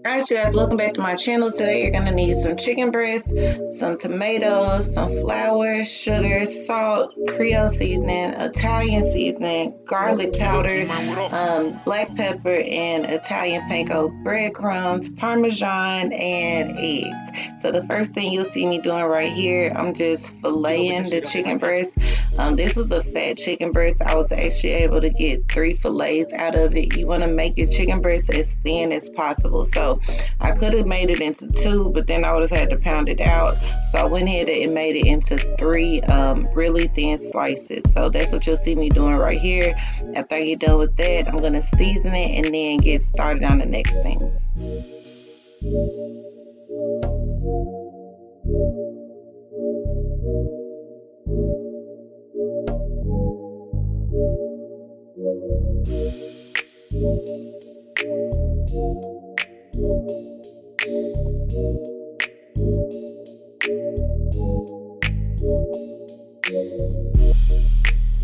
Alright, you guys, welcome back to my channel. Today you're going to need some chicken breast, some tomatoes, some flour, sugar, salt, Creole seasoning, Italian seasoning, garlic powder, black pepper, and Italian panko breadcrumbs, Parmesan, and eggs. So the first thing you'll see me doing right here, I'm just filleting the chicken breast. This was a fat chicken breast. I was actually able to get 3 fillets out of it. You want to make your chicken breast as thin as possible. So I could have made it into 2, but then I would have had to pound it out. So I went ahead and made it into 3 really thin slices. So that's what you'll see me doing right here. After I get done with that, I'm going to season it and then get started on the next thing.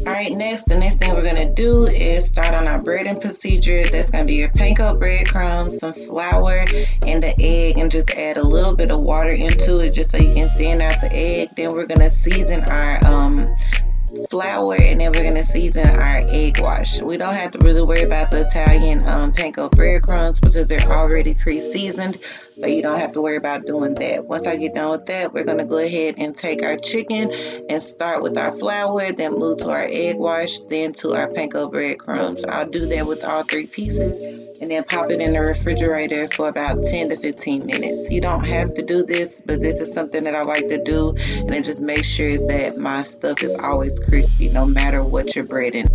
Alright, the next thing we're going to do is start on our breading procedure. That's going to be your panko breadcrumbs, some flour, and the egg, and just add a little bit of water into it just so you can thin out the egg. Then we're going to season our flour, and then we're going to season our egg wash. We don't have to really worry about the Italian panko breadcrumbs because they're already pre-seasoned, so you don't have to worry about doing that. Once I get done with that, we're going to go ahead and take our chicken and start with our flour, then move to our egg wash, then to our panko breadcrumbs. I'll do that with all 3 pieces and then pop it in the refrigerator for about 10 to 15 minutes. You don't have to do this, but this is something that I like to do, and it just makes sure that my stuff is always crispy no matter what you're breading.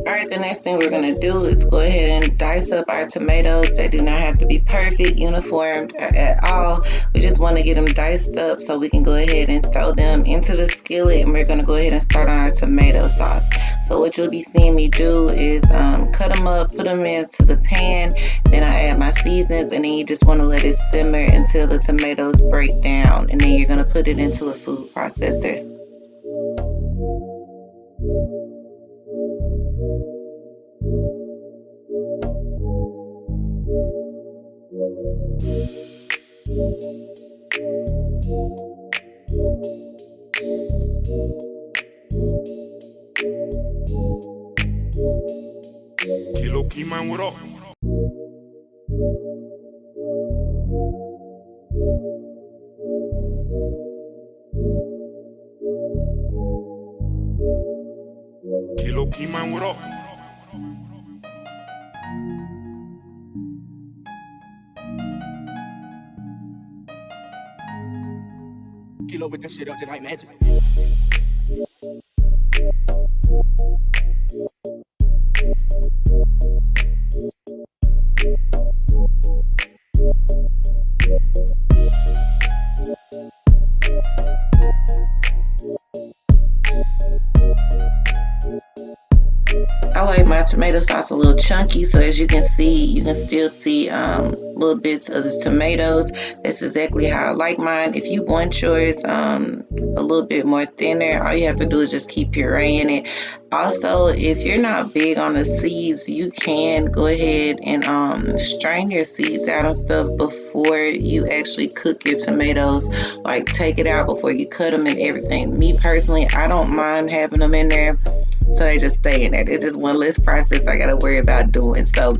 Alright, the next thing we're going to do is go ahead and dice up our tomatoes. They do not have to be perfect, uniform at all. We just want to get them diced up so we can go ahead and throw them into the skillet, and we're going to go ahead and start on our tomato sauce. So what you'll be seeing me do is cut them up, put them into the pan, then I add my seasonings, and then you just want to let it simmer until the tomatoes break down, and then you're going to put it into a food processor. Kilo Keyman, what up? Kilo Keyman, what up? Kilo with that shit up just like magic. I like my tomato sauce a little chunky, so as you can see, you can still see little bits of the tomatoes. That's exactly how I like mine. If you want yours a little bit more thinner, all you have to do is just keep pureeing it. Also, if you're not big on the seeds, you can go ahead and strain your seeds out and stuff before you actually cook your tomatoes. Like, take it out before you cut them and everything. Me personally, I don't mind having them in there so they just stay in there. It's just one less process I gotta worry about doing. So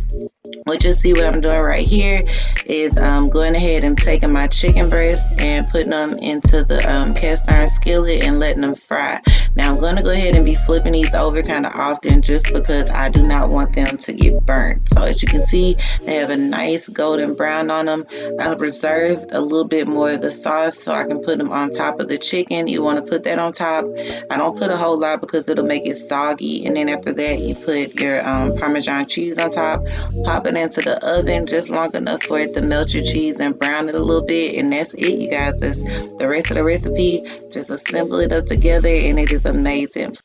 what you see what I'm doing right here is going ahead and taking my chicken breast and putting them into the cast iron skillet and letting them fry. Now I'm going to go ahead and be flipping these over kind of often just because I do not want them to get burnt. So as you can see, they have a nice golden brown on them. I've reserved a little bit more of the sauce so I can put them on top of the chicken. You want to put that on top. I don't put a whole lot because it'll make it soggy. And then after that, you put your Parmesan cheese on top. Pop it into the oven just long enough for it to melt your cheese and brown it a little bit. And that's it, you guys. That's the rest of the recipe. Just assemble it up together and it is amazing.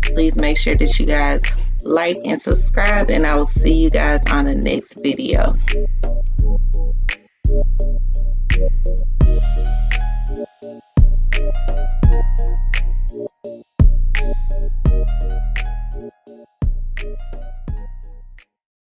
Please make sure that you guys like and subscribe, and I will see you guys on the next video.